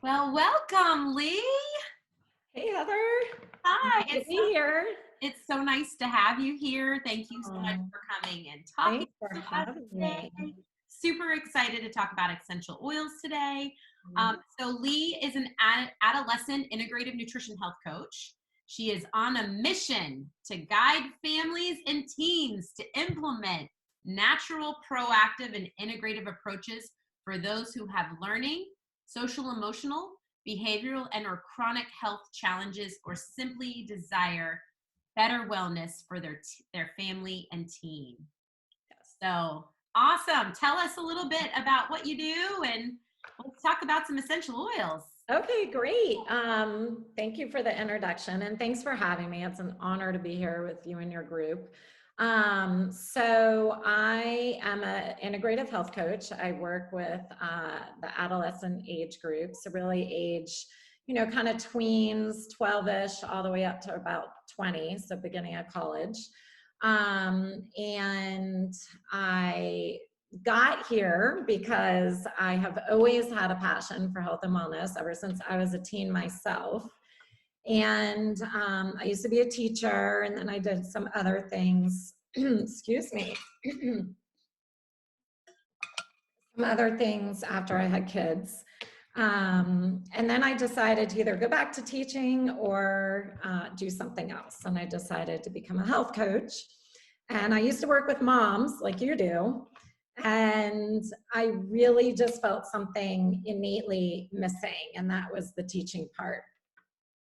Well, welcome, Leigh. Hey, Heather. Hi. Good to be here. It's so nice to have you here. Thank you so much Oh, for coming and talking thanks for to us having today. me. Super excited to talk about essential oils today. Mhm. So Leigh is an adolescent integrative nutrition health coach. She is on a mission to guide families and teens to implement natural, proactive, and integrative approaches for those who have learning, social, emotional, behavioral, and or chronic health challenges, or simply desire better wellness for their family and team. Yes. So awesome. Tell us a little bit about what you do, and let's talk about some essential oils. Okay, great. Thank you for the introduction and thanks for having me. It's an honor to be here with you and your group. So I am an integrative health coach. I work with the adolescent age group, so really age, kind of tweens, 12-ish, all the way up to about 20, so beginning of college. And I got here because I have always had a passion for health and wellness ever since I was a teen myself. And I used to be a teacher, and then I did some other things. Excuse me. Some other things after I had kids. And then I decided to either go back to teaching or do something else. And I decided to become a health coach. And I used to work with moms like you do. And I really just felt something innately missing, and that was the teaching part.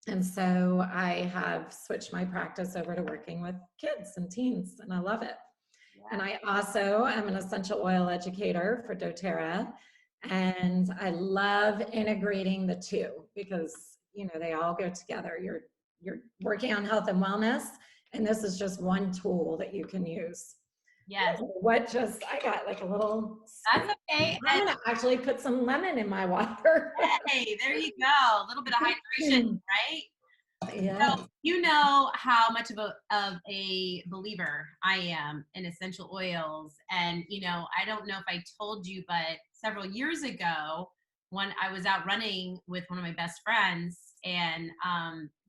And so I have switched my practice over to working with kids and teens, and I love it. And I also am an essential oil educator for doTERRA, and I love integrating the two because they all go together. You're working on health and wellness, and this is just one tool that you can use. Yes, I got like a little, that's okay. I'm gonna actually put some lemon in my water. Hey, there you go. A little bit of hydration, right? So Yeah. you know how much of a believer I am in essential oils. And, I don't know if I told you, but several years ago, when I was out running with one of my best friends, and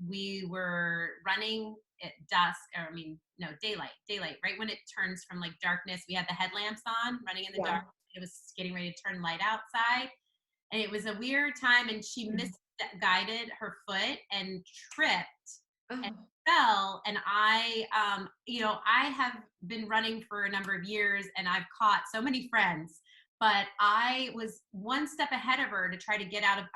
we were running at dusk, or no, daylight, right when it turns from like darkness, we had the headlamps on, running in the dark. It was getting ready to turn light outside. And it was a weird time, and she misguided her foot and tripped and Oh, fell. And I have been running for a number of years, and I've caught so many friends, but I was one step ahead of her to try to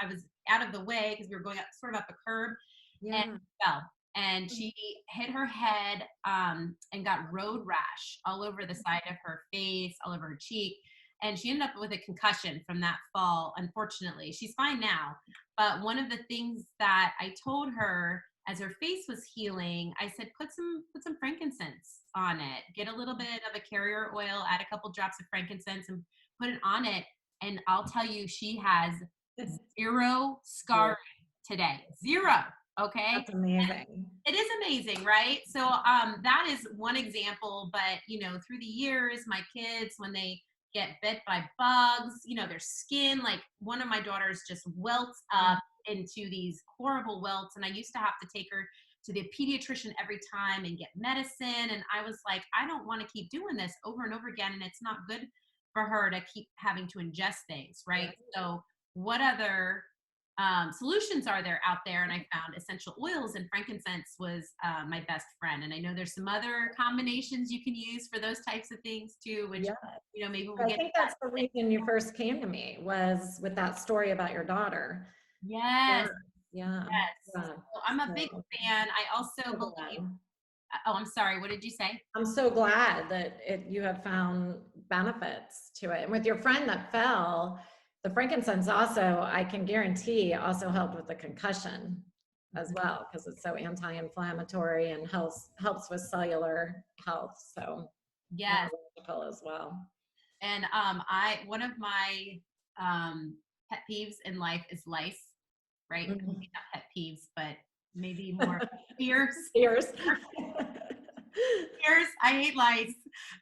I was out of the way because we were going up sort of up a curb, and yeah. fell. And she hit her head and got road rash all over the side of her face, all over her cheek. And she ended up with a concussion from that fall. Unfortunately, she's fine now. But one of the things that I told her as her face was healing, I said, put some frankincense on it. Get a little bit of a carrier oil, add a couple drops of frankincense, and put it on it. And I'll tell you, she has zero scarring today. Zero. Okay. That's amazing. It is amazing, right? So that is one example. But through the years, my kids, when they get bit by bugs, their skin, like one of my daughters just welts up into these horrible welts, and I used to have to take her to the pediatrician every time and get medicine. And I was like, I don't want to keep doing this over and over again, and it's not good for her to keep having to ingest things, right? So what other solutions are there out there? And I found essential oils, and frankincense was my best friend. And I know there's some other combinations you can use for those types of things too, which maybe we'll I get to think that's the reason you first came to me, was with that story about your daughter. Yes, Yeah. yes. Yeah. So I'm a big So, fan. I also so believe. glad. Oh, I'm sorry. What did you say? I'm so glad that you have found benefits to it. And with your friend that fell, the frankincense also, I can guarantee, also helped with the concussion as well, because it's so anti-inflammatory and helps with cellular health. So Yes. neurological as well. And one of my pet peeves in life is lice, right? Mhm. Maybe not pet peeves, but maybe more fears. Ears. Fears. I hate lice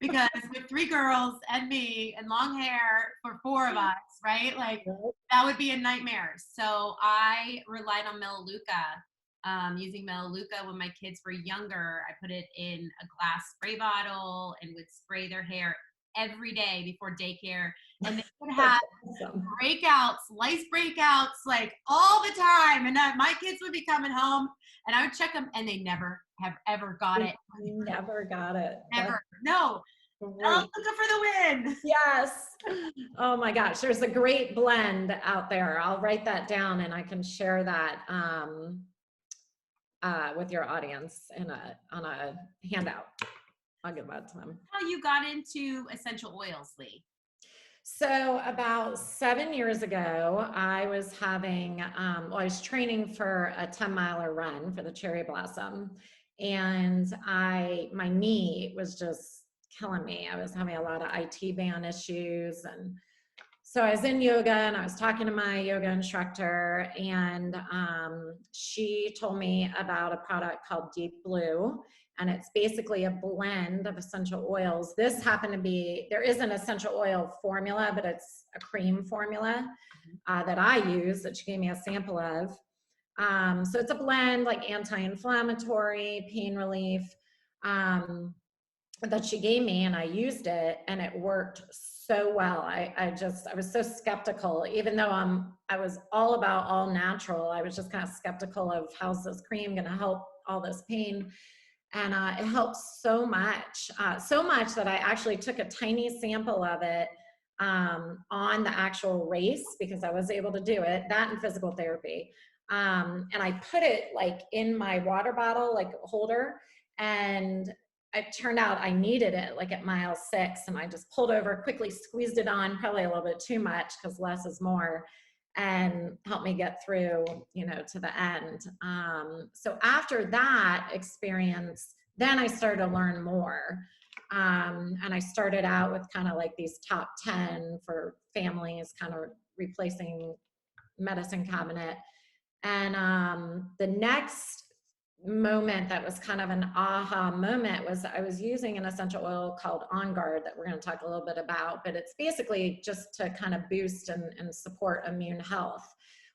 because with 3 girls and me and long hair for 4 of us, right? Like that would be a nightmare. So I relied on Melaleuca, using Melaleuca when my kids were younger. I put it in a glass spray bottle and would spray their hair every day before daycare. And they would have Awesome. breakouts, lice breakouts, like all the time. And my kids would be coming home and I would check them and they never have ever got it. Never got it. Never. No. Great. Looking for the win. Yes. Oh my gosh. There's a great blend out there. I'll write that down and I can share that with your audience on a handout. I'll give that to them. How you got into essential oils, Leigh? So about 7 years ago, I was having, I was training for a 10-miler run for the Cherry Blossom. And my knee was just killing me. I was having a lot of IT band issues. And so I was in yoga and I was talking to my yoga instructor and she told me about a product called Deep Blue. And it's basically a blend of essential oils. This happened to be, there is an essential oil formula, but it's a cream formula that I use that she gave me a sample of. So it's a blend, like anti-inflammatory, pain relief, that she gave me, and I used it and it worked so well. I was so skeptical, even though I was all about all natural. I was just kind of skeptical of how's this cream going to help all this pain. And it helps so much that I actually took a tiny sample of it on the actual race, because I was able to do it, that and physical therapy. And I put it like in my water bottle, like holder, and it turned out I needed it like at mile 6, and I just pulled over, quickly squeezed it on, probably a little bit too much because less is more, and helped me get through, to the end. So after that experience, then I started to learn more. And I started out with kind of like these top 10 for families, kind of replacing medicine cabinet. And the next moment that was kind of an aha moment was I was using an essential oil called On Guard that we're going to talk a little bit about, but it's basically just to kind of boost and support immune health.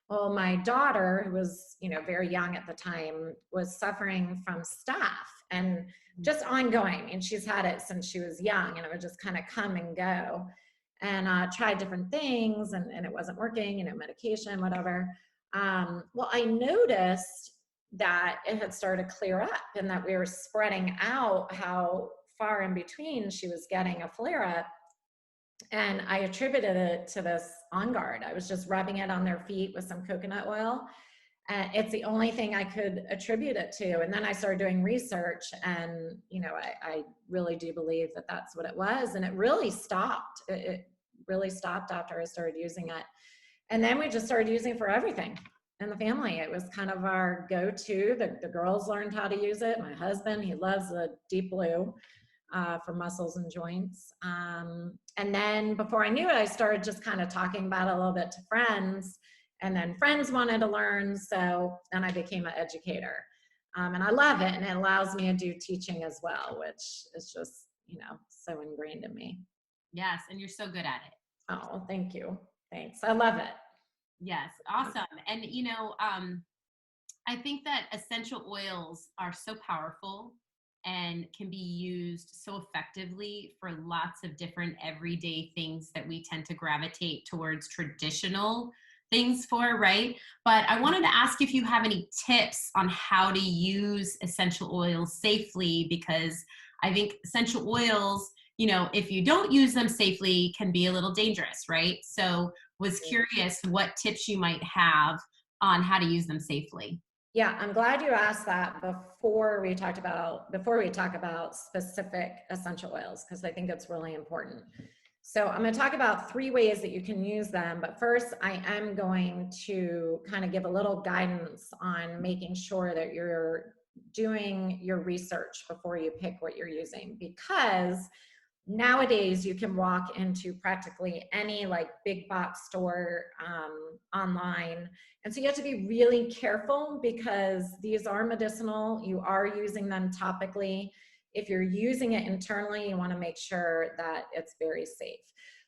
Well, my daughter, who was, very young at the time, was suffering from staph and just ongoing. And she's had it since she was young, and it would just kind of come and go. And tried different things, and it wasn't working, medication, whatever. Well, I noticed that it had started to clear up and that we were spreading out how far in between she was getting a flare up. And I attributed it to this On Guard. I was just rubbing it on their feet with some coconut oil. And it's the only thing I could attribute it to. And then I started doing research, and, I really do believe that that's what it was. And it really stopped. It really stopped after I started using it. And then we just started using it for everything in the family. It was kind of our go-to. The girls learned how to use it. My husband, he loves the Deep Blue for muscles and joints. And then before I knew it, I started just kind of talking about it a little bit to friends, and then friends wanted to learn. So then I became an educator. And I love it. And it allows me to do teaching as well, which is just, so ingrained in me. Yes. And you're so good at it. Oh, thank you. Thanks. I love it. Yes. Awesome. And, I think that essential oils are so powerful and can be used so effectively for lots of different everyday things that we tend to gravitate towards traditional things for, right? But I wanted to ask if you have any tips on how to use essential oils safely, because I think essential oils, if you don't use them safely, can be a little dangerous, right? So was curious what tips you might have on how to use them safely. Yeah, I'm glad you asked that before we talk about specific essential oils, because I think it's really important. So I'm going to talk about 3 ways that you can use them. But first, I am going to kind of give a little guidance on making sure that you're doing your research before you pick what you're using, because nowadays you can walk into practically any like big box store online. And so you have to be really careful, because these are medicinal. You are using them topically. if you're using it internally, you want to make sure that it's very safe.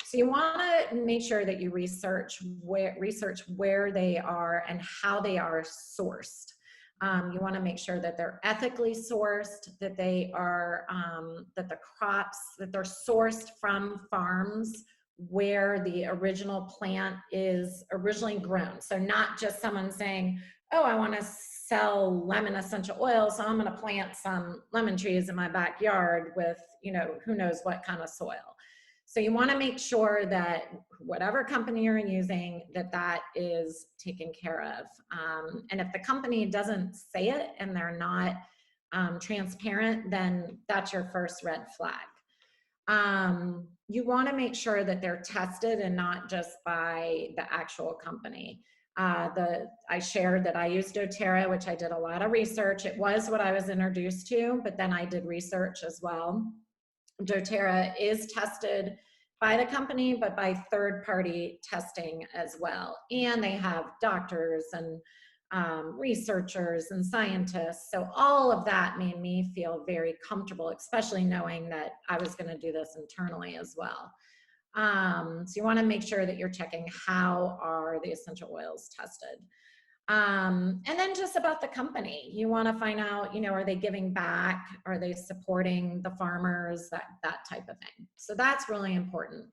So you want to make sure that you research where they are and how they are sourced. You want to make sure that they're ethically sourced, that they are that the crops that they're sourced from farms where the original plant is originally grown. So not just someone saying, oh, I want to sell lemon essential oil, so I'm going to plant some lemon trees in my backyard with, who knows what kind of soil. So you want to make sure that whatever company you're using, that is taken care of. And if the company doesn't say it and they're not transparent, then that's your first red flag. You want to make sure that they're tested and not just by the actual company. I shared that I used doTERRA, which I did a lot of research. It was what I was introduced to, but then I did research as well. doTERRA is tested by the company, but by third-party testing as well. And they have doctors and researchers and scientists. So all of that made me feel very comfortable, especially knowing that I was going to do this internally as well. So you want to make sure that you're checking how are the essential oils tested. And then just about the company, you want to find out, are they giving back? Are they supporting the farmers? That type of thing. So that's really important.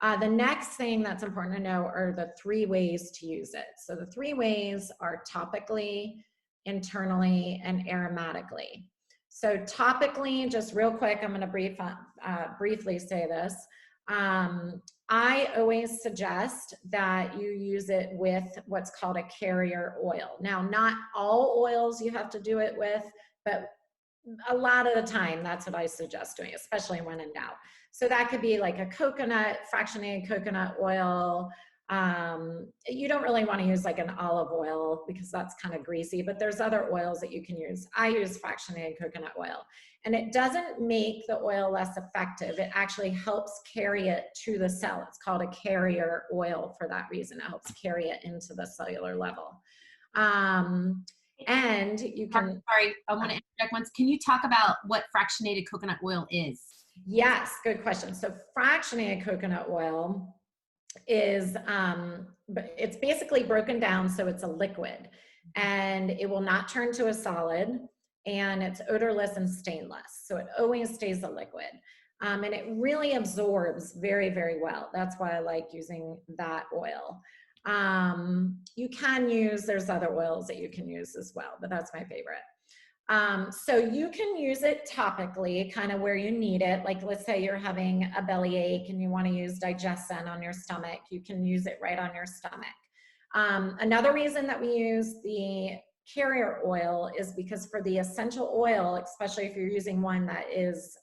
The next thing that's important to know are the 3 ways to use it. So the 3 ways are topically, internally, and aromatically. So topically, just real quick, I'm going to briefly say this. I always suggest that you use it with what's called a carrier oil. Now, not all oils you have to do it with, but a lot of the time, that's what I suggest doing, especially when in doubt. So that could be like a fractionated coconut oil. You don't really want to use like an olive oil because that's kind of greasy, but there's other oils that you can use. I use fractionated coconut oil, and it doesn't make the oil less effective. It actually helps carry it to the cell. It's called a carrier oil for that reason. It helps carry it into the cellular level. And you can— Sorry, I want to interject once. Can you talk about what fractionated coconut oil is? Yes, good question. So fractionated coconut oil is, it's basically broken down so it's a liquid, and it will not turn to a solid, and it's odorless and stainless. So it always stays a liquid. And it really absorbs very, very well. That's why I like using that oil. You can use, there's other oils that you can use as well, but that's my favorite. So you can use it topically, kind of where you need it. Like let's say you're having a bellyache and you want to use Digestin on your stomach. You can use it right on your stomach. Another reason that we use the carrier oil is because for the essential oil, especially if you're using one that is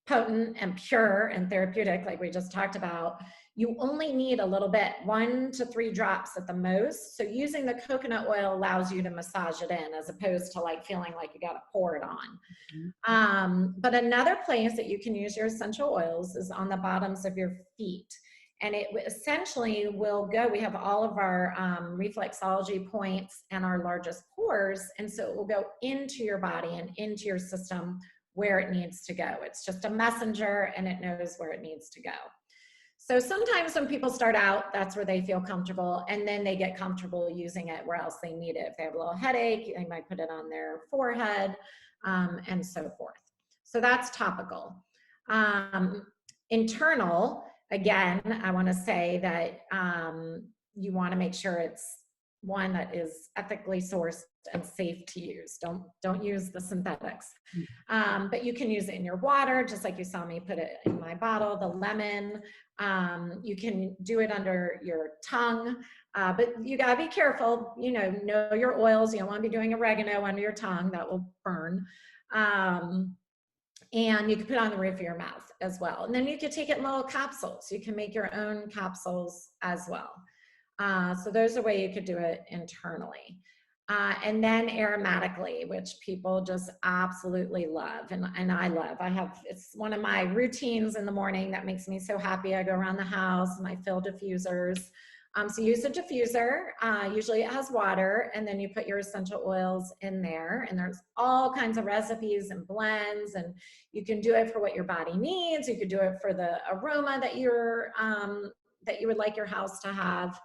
potent and pure and therapeutic, like we just talked about, you only need a little bit, 1 to 3 drops at the most. So using the coconut oil allows you to massage it in as opposed to like feeling like you got to pour it on. But another place that you can use your essential oils is on the bottoms of your feet. And it essentially will go, we have all of our reflexology points and our largest pores. And so it will go into your body and into your system where it needs to go. It's just a messenger and it knows where it needs to go. So sometimes when people start out, that's where they feel comfortable, and then they get comfortable using it where else they need it. If they have a little headache, they might put it on their forehead, and so forth. So that's topical. Internal, again, I want to say that you want to make sure it's one that is ethically sourced and safe to use. Don't use the synthetics. But you can use it in your water, just like you saw me put it in my bottle, the lemon. You can do it under your tongue, but you gotta be careful, know your oils. You don't want to be doing oregano under your tongue, that will burn. And you can put it on the roof of your mouth as well. And then you can take it in little capsules. You can make your own capsules as well. So those are ways you could do it internally. And then aromatically, which people just absolutely love, and I love. It's one of my routines in the morning that makes me so happy. I go around the house and I fill diffusers. So you use a diffuser, usually it has water, and then you put your essential oils in there, and there's all kinds of recipes and blends, and you can do it for what your body needs. You could do it for the aroma that that you would like your house to have.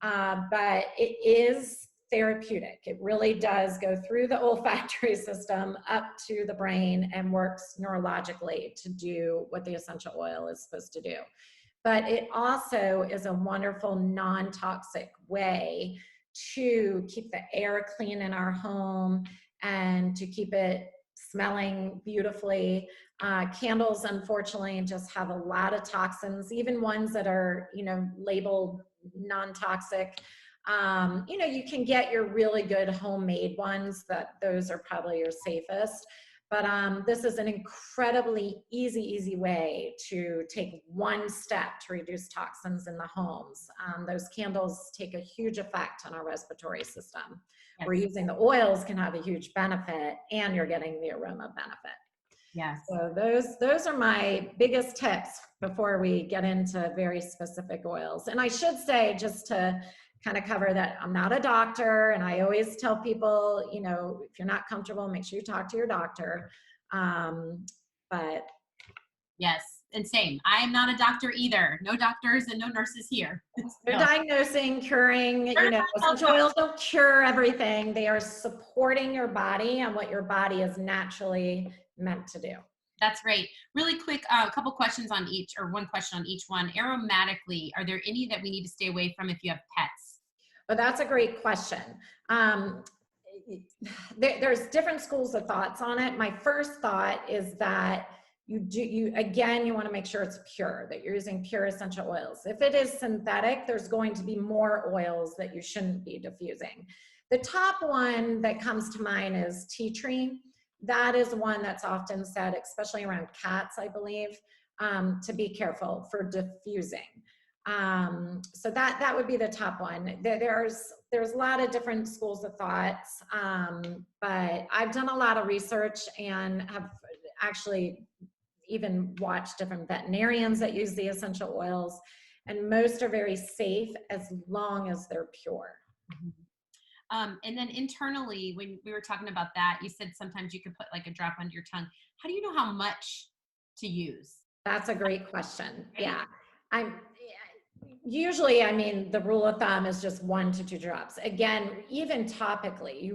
But it is therapeutic. It really does go through the olfactory system up to the brain and works neurologically to do what the essential oil is supposed to do. But it also is a wonderful non-toxic way to keep the air clean in our home and to keep it smelling beautifully. Candles, unfortunately, just have a lot of toxins, even ones that are, labeled non-toxic. You can get your really good homemade ones, those are probably your safest. But this is an incredibly easy way to take one step to reduce toxins in the homes. Those candles take a huge effect on our respiratory system. Yes. Where using the oils can have a huge benefit, and you're getting the aroma benefit. Yes. So those are my biggest tips before we get into very specific oils. And I should say, just to kind of cover that, I'm not a doctor, and I always tell people, if you're not comfortable, make sure you talk to your doctor. But yes, and same. I am not a doctor either. No doctors and no nurses here. they're diagnosing, curing. Essential oils don't cure everything. They are supporting your body and what your body is naturally meant to do. That's great. Really quick, a couple questions on each, or one question on each one. Aromatically, are there any that we need to stay away from if you have pets? Oh, that's a great question. There's different schools of thoughts on it. My first thought is that you want to make sure it's pure, that you're using pure essential oils. If it is synthetic, there's going to be more oils that you shouldn't be diffusing. The top one that comes to mind is tea tree. That is one that's often said, especially around cats, I believe, to be careful for diffusing. So that would be the top one. There's a lot of different schools of thoughts, but I've done a lot of research and have actually even watched different veterinarians that use the essential oils, and most are very safe as long as they're pure. Mm-hmm. And then internally, when we were talking about that, you said sometimes you could put like a drop under your tongue. How do you know how much to use? That's a great question. Yeah. Usually, the rule of thumb is just 1 to 2 drops. Again, even topically,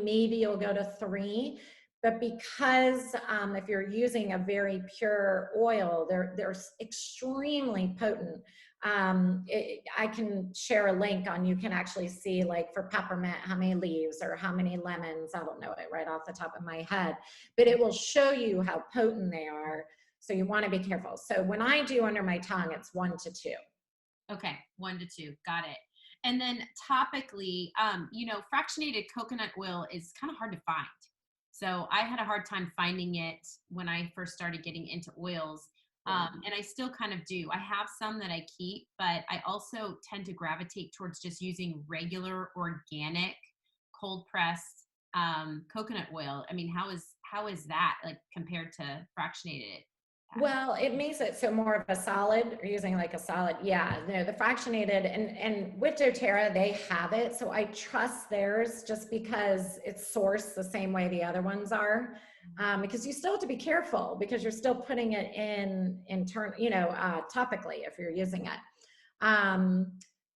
maybe you'll go to 3, but because if you're using a very pure oil, they're extremely potent. I can share a link on, you can actually see, like for peppermint, how many leaves or how many lemons. I don't know it right off the top of my head, but it will show you how potent they are. So you want to be careful. So when I do under my tongue, it's 1 to 2. Okay, 1 to 2, got it. And then topically, fractionated coconut oil is kind of hard to find. So I had a hard time finding it when I first started getting into oils. And I still kind of do. I have some that I keep, but I also tend to gravitate towards just using regular organic cold pressed coconut oil. How is that like compared to fractionated? Well, it makes it so more of a solid, or using like a solid. Yeah, no, the fractionated, and with doTERRA, they have it. So I trust theirs just because it's sourced the same way the other ones are. Because you still have to be careful, because you're still putting it in turn, topically if you're using it.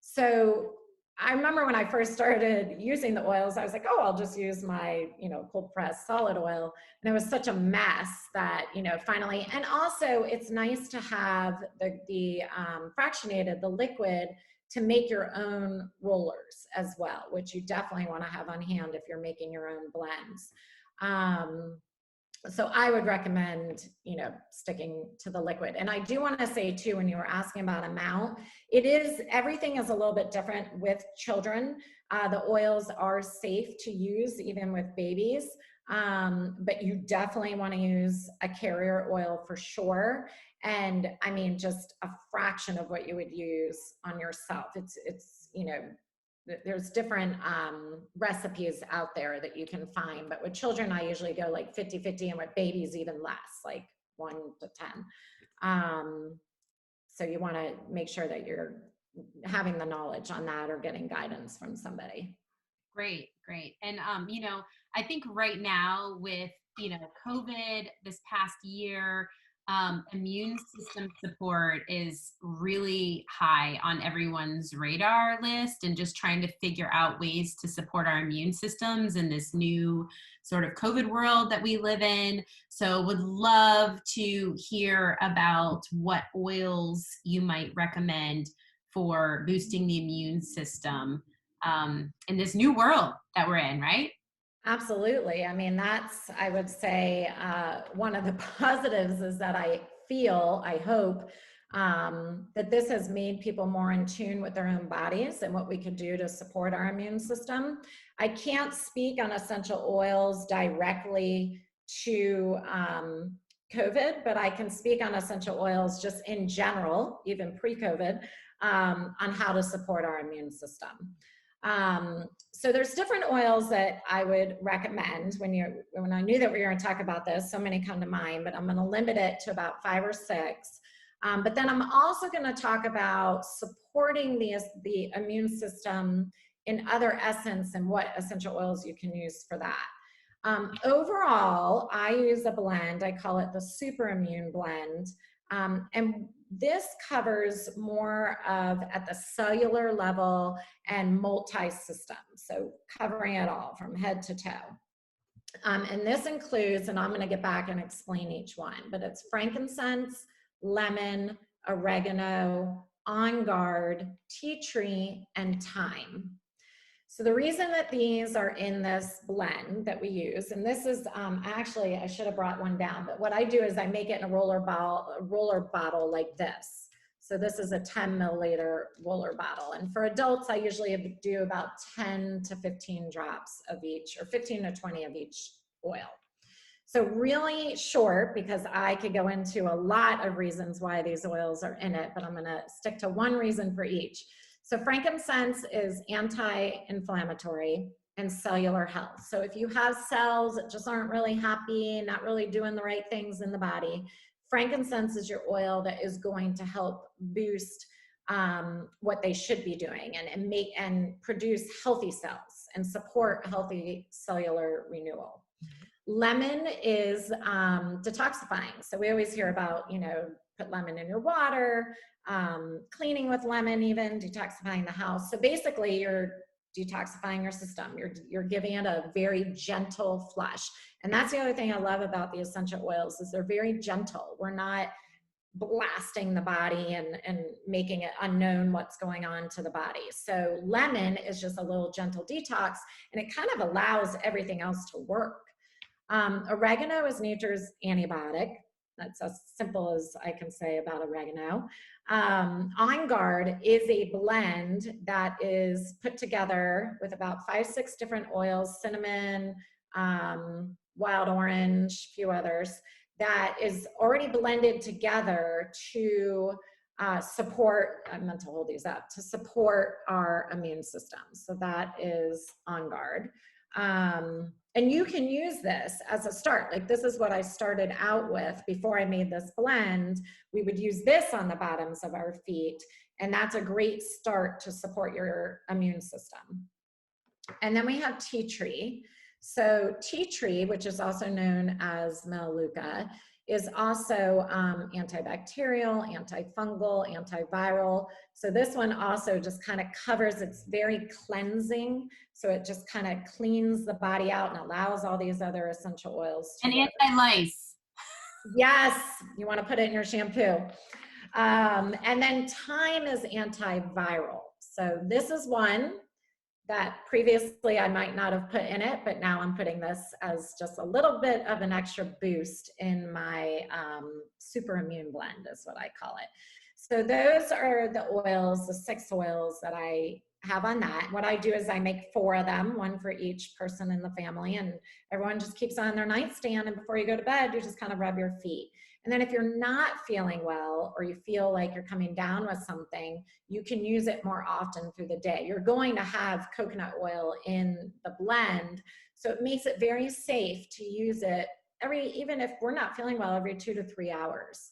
So I remember when I first started using the oils, I was like, oh, I'll just use my, cold pressed solid oil. And it was such a mess that, finally, and also it's nice to have the fractionated, the liquid, to make your own rollers as well, which you definitely want to have on hand if you're making your own blends. So I would recommend, sticking to the liquid. And I do want to say too, when you were asking about amount, everything is a little bit different with children. The oils are safe to use even with babies, but you definitely want to use a carrier oil for sure. And just a fraction of what you would use on yourself. There's different recipes out there that you can find, but with children, I usually go like 50-50, and with babies, even less, like 1 to 10. So you want to make sure that you're having the knowledge on that or getting guidance from somebody. Great, great. And I think right now with, COVID this past year, immune system support is really high on everyone's radar list, and just trying to figure out ways to support our immune systems in this new sort of COVID world that we live in. So would love to hear about what oils you might recommend for boosting the immune system in this new world that we're in, right? Absolutely. I mean, that's, I would say, one of the positives is that I hope, that this has made people more in tune with their own bodies and what we could do to support our immune system. I can't speak on essential oils directly to COVID, but I can speak on essential oils just in general, even pre-COVID, on how to support our immune system. So there's different oils that I would recommend when I knew that we were going to talk about this, so many come to mind, but I'm going to limit it to about 5 or 6. But then I'm also going to talk about supporting the immune system in other essence and what essential oils you can use for that. Overall, I use a blend. I call it the Super Immune Blend. And this covers more of at the cellular level and multi-system, so covering it all from head to toe. And this includes, and I'm going to get back and explain each one, but it's frankincense, lemon, oregano, on guard, tea tree, and thyme. So the reason that these are in this blend that we use, and this is actually, I should have brought one down, but what I do is I make it in a roller bottle like this. So this is a 10 milliliter roller bottle. And for adults, I usually do about 10 to 15 drops of each, or 15 to 20 of each oil. So really short, because I could go into a lot of reasons why these oils are in it, but I'm gonna stick to one reason for each. So frankincense is anti-inflammatory and cellular health. So if you have cells that just aren't really happy, not really doing the right things in the body, frankincense is your oil that is going to help boost what they should be doing and produce healthy cells and support healthy cellular renewal. Lemon is detoxifying. So we always hear about, put lemon in your water, cleaning with lemon, even detoxifying the house. So basically you're detoxifying your system. You're giving it a very gentle flush. And that's the other thing I love about the essential oils is they're very gentle. We're not blasting the body and making it unknown what's going on to the body. So lemon is just a little gentle detox, and it kind of allows everything else to work. Oregano is nature's antibiotic. That's as simple as I can say about oregano. On Guard is a blend that is put together with about 5, 6 different oils, cinnamon, wild orange, a few others, that is already blended together to support, I meant to hold these up, to support our immune system. So that is On Guard. And you can use this as a start. Like this is what I started out with before I made this blend. We would use this on the bottoms of our feet, and that's a great start to support your immune system. And then we have tea tree. So tea tree, which is also known as Melaleuca, is also antibacterial, antifungal, antiviral. So this one also just kind of covers, it's very cleansing. So it just kind of cleans the body out and allows all these other essential oils to And work. anti-lice. Yes, you want to put it in your shampoo. And then thyme is antiviral. So this is one that previously I might not have put in it, but now I'm putting this as just a little bit of an extra boost in my super immune blend is what I call it. So those are the oils, the 6 oils that I have on that. What I do is I make 4 of them, one for each person in the family, and everyone just keeps on their nightstand, and before you go to bed, you just kind of rub your feet. And then if you're not feeling well, or you feel like you're coming down with something, you can use it more often through the day. You're going to have coconut oil in the blend, so it makes it very safe to use it even if we're not feeling well, every 2 to 3 hours.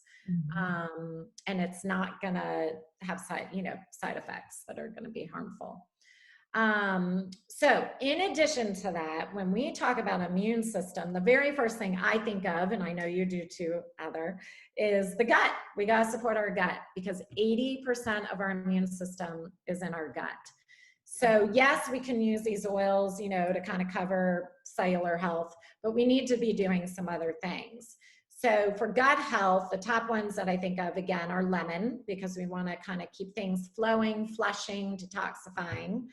And it's not going to have side effects that are going to be harmful. So in addition to that, when we talk about immune system, the very first thing I think of, and I know you do too, Heather, is the gut. We got to support our gut because 80% of our immune system is in our gut. So yes, we can use these oils, to kind of cover cellular health, but we need to be doing some other things. So for gut health, the top ones that I think of, again, are lemon, because we want to kind of keep things flowing, flushing, detoxifying.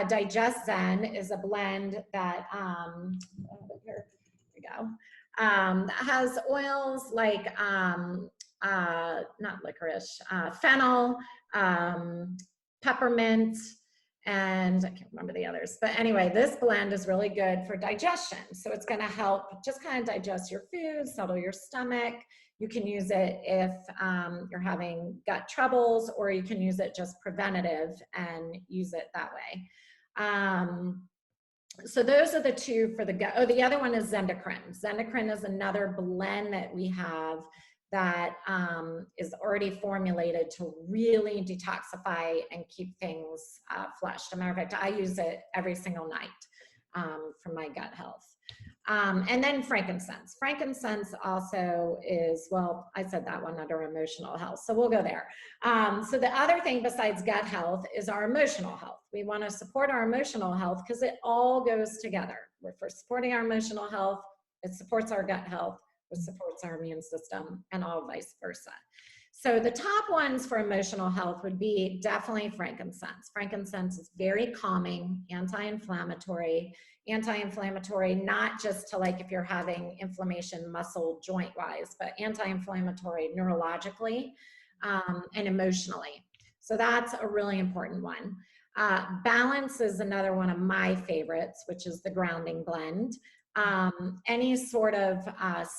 Digest Zen is a blend that, here we go, has oils like, not licorice, fennel, peppermint, and I can't remember the others. But anyway, this blend is really good for digestion. So it's going to help just kind of digest your food, settle your stomach. You can use it if you're having gut troubles, or you can use it just preventative and use it that way. So those are the two for the gut. Oh, the other one is Zendocrine. Zendocrine is another blend that we have that is already formulated to really detoxify and keep things flushed. As a matter of fact, I use it every single night for my gut health. And then frankincense. Frankincense also is, well, I said that one under emotional health, so we'll go there. So the other thing besides gut health is our emotional health. We want to support our emotional health because it all goes together. We're for supporting our emotional health, it supports our gut health, which supports our immune system, and all vice versa. So the top ones for emotional health would be definitely frankincense. Frankincense is very calming, anti-inflammatory, not just to, like, if you're having inflammation muscle joint wise, but anti-inflammatory neurologically and emotionally. So that's a really important one. Balance is another one of my favorites, which is the grounding blend. Any sort of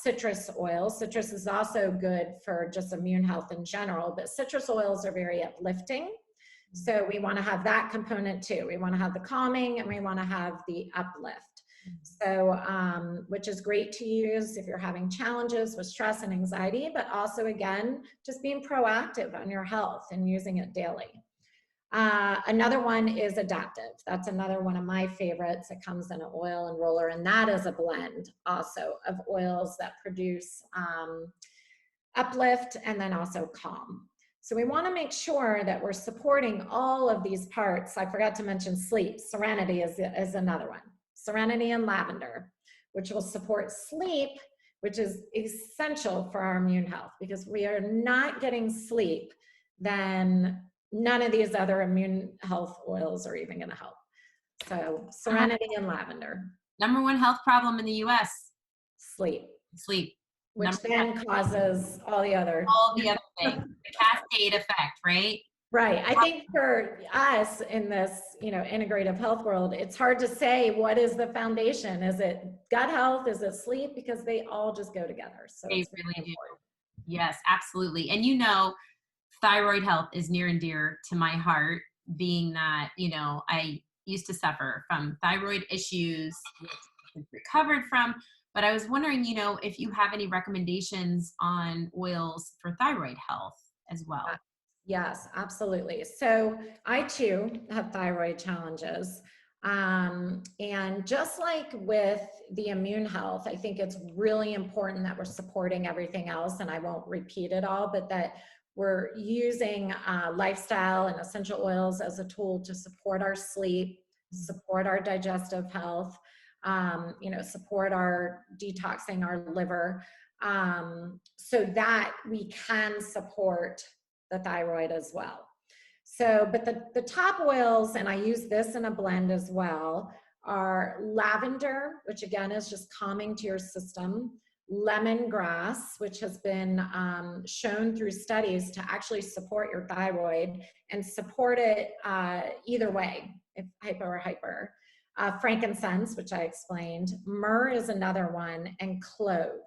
citrus oil. Citrus is also good for just immune health in general, but citrus oils are very uplifting. So we want to have that component too. We want to have the calming and we want to have the uplift. So, which is great to use if you're having challenges with stress and anxiety, but also, again, just being proactive on your health and using it daily. Another one is adaptive. That's another one of my favorites. It comes in an oil and roller, and that is a blend also of oils that produce uplift and then also calm. So we want to make sure that we're supporting all of these parts. I forgot to mention sleep. Serenity is another one. Serenity and lavender, which will support sleep, which is essential for our immune health, because we are not getting sleep, then none of these other immune health oils are even going to help. So serenity and lavender. Number one health problem in the US? Sleep. Sleep. Which then causes all the other things. The cascade effect, right? Right. I think for us in this, integrative health world, it's hard to say what is the foundation. Is it gut health? Is it sleep? Because they all just go together. So They it's really really do. Yes, absolutely. And thyroid health is near and dear to my heart, being that, I used to suffer from thyroid issues, which I've recovered from. But I was wondering, if you have any recommendations on oils for thyroid health as well. Yes, absolutely. So I too have thyroid challenges. And just like with the immune health, I think it's really important that we're supporting everything else. And I won't repeat it all, but that we're using lifestyle and essential oils as a tool to support our sleep, support our digestive health, support our detoxing our liver, so that we can support the thyroid as well. So, but the top oils, and I use this in a blend as well, are lavender, which again is just calming to your system, lemongrass, which has been shown through studies to actually support your thyroid and support it either way, if hyper. Frankincense, which I explained. Myrrh is another one, and clove.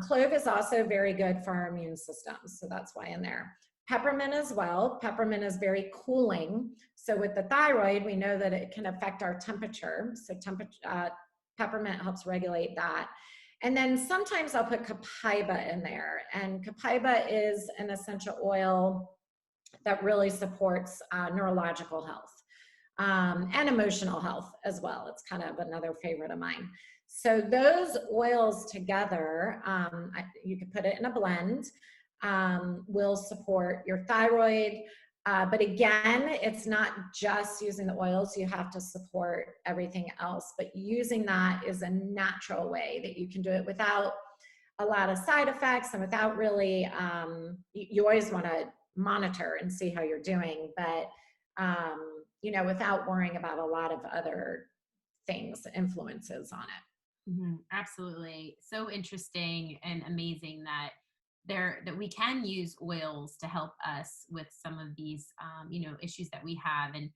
Clove is also very good for our immune system, so that's why in there. Peppermint as well. Peppermint is very cooling. So with the thyroid, we know that it can affect our temperature. So peppermint helps regulate that. And then sometimes I'll put copaiba in there. And copaiba is an essential oil that really supports neurological health and emotional health as well. It's kind of another favorite of mine. So those oils together, you can put it in a blend, will support your thyroid. But again, it's not just using the oils, you have to support everything else. But using that is a natural way that you can do it without a lot of side effects and without really, you always want to monitor and see how you're doing, but without worrying about a lot of other things, influences on it. Absolutely. So interesting and amazing that we can use oils to help us with some of these issues that we have. And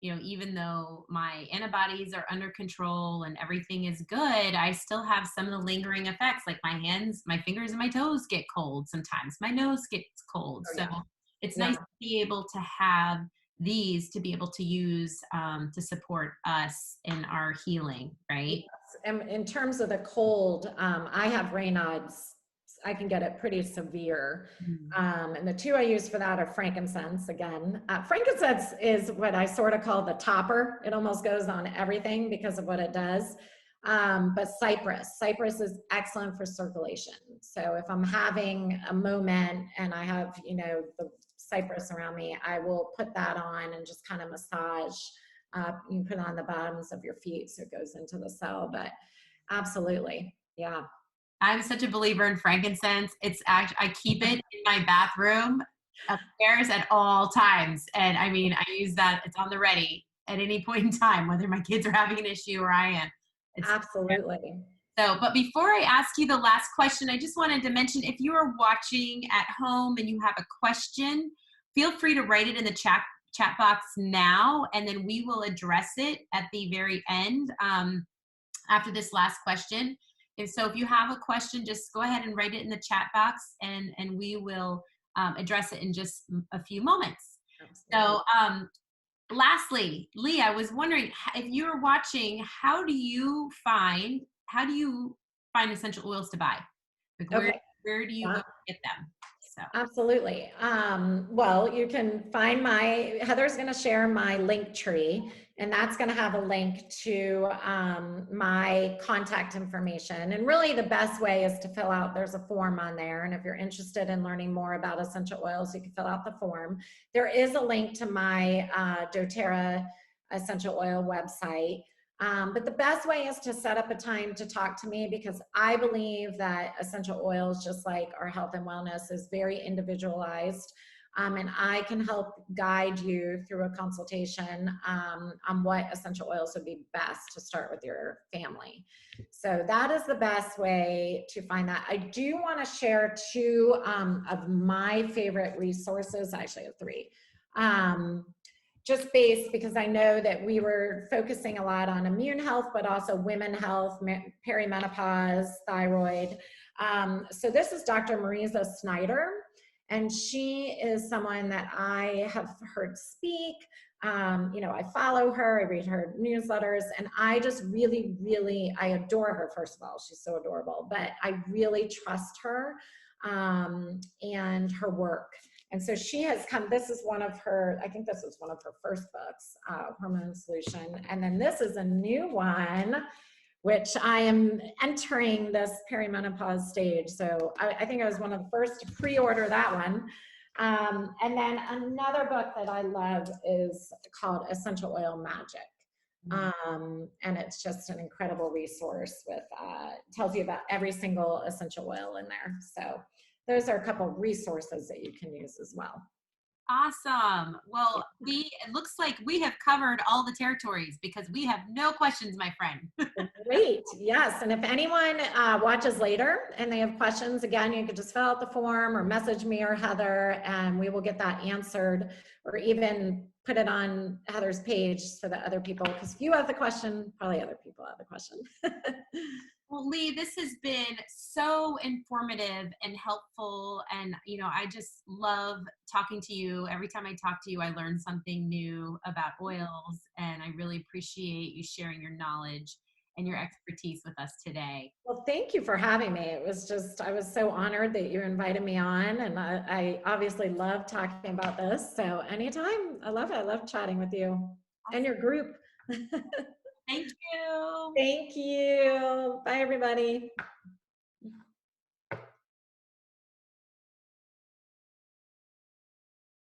even though my antibodies are under control and everything is good, I still have some of the lingering effects, like my hands, my fingers, and my toes get cold sometimes. My nose gets cold. Oh, So yeah. it's Yeah. nice to be able to have these to be able to use to support us in our healing, right? And in terms of the cold, I have Raynaud's. I can get it pretty severe. And the two I use for that are frankincense again. Frankincense is what I sort of call the topper. It almost goes on everything because of what it does. But cypress is excellent for circulation. So if I'm having a moment and I have, the cypress around me, I will put that on and just kind of massage. You can put it on the bottoms of your feet so it goes into the cell, but absolutely. Yeah. I'm such a believer in frankincense. It's actually, I keep it in my bathroom upstairs at all times. And I mean, I use that, it's on the ready at any point in time, whether my kids are having an issue or I am. It's Absolutely. so, but before I ask you the last question, I just wanted to mention, if you are watching at home and you have a question, feel free to write it in the chat box now, and then we will address it at the very end after this last question. And so if you have a question, just go ahead and write it in the chat box, and we will address it in just a few moments. Absolutely. So lastly, Leigh, I was wondering, if you're watching, how do you find essential oils to buy? Like Okay. where do you Yeah. go get them? So Absolutely. Well, you can find Heather's going to share my link tree, and that's going to have a link to my contact information. And really the best way is to fill out, there's a form on there. And if you're interested in learning more about essential oils, you can fill out the form. There is a link to my doTERRA essential oil website. But the best way is to set up a time to talk to me, because I believe that essential oils, just like our health and wellness, is very individualized. And I can help guide you through a consultation on what essential oils would be best to start with your family. So that is the best way to find that. I do want to share two of my favorite resources. I actually have three. Just based, because I know that we were focusing a lot on immune health, but also women health, perimenopause, thyroid. So this is Dr. Marisa Snyder, and she is someone that I have heard speak. I follow her, I read her newsletters, and I just really, I adore her. First of all, she's so adorable, but I really trust her and her work. And so she has come, this is one of her, I think this was one of her first books, Hormone Solution. And then this is a new one, which I am entering this perimenopause stage. So I think I was one of the first to pre-order that one. And then another book that I love is called Essential Oil Magic. And it's just an incredible resource with, tells you about every single essential oil in there. So those are a couple of resources that you can use as well. awesome. Well, it looks like we have covered all the territories, because we have no questions, my friend. Great. Yes. And if anyone watches later and they have questions, again, you could just fill out the form or message me or Heather, and we will get that answered, or even put it on Heather's page so that other people, because if you have the question, probably other people have the question. Well, Leigh, this has been so informative and helpful. And, I just love talking to you. Every time I talk to you, I learn something new about oils, and I really appreciate you sharing your knowledge. and your expertise with us today. Well, thank you for having me. I was so honored that you invited me on, and I obviously love talking about this. So anytime, I love it. I love chatting with you and your group. Thank you. Thank you. Bye, everybody.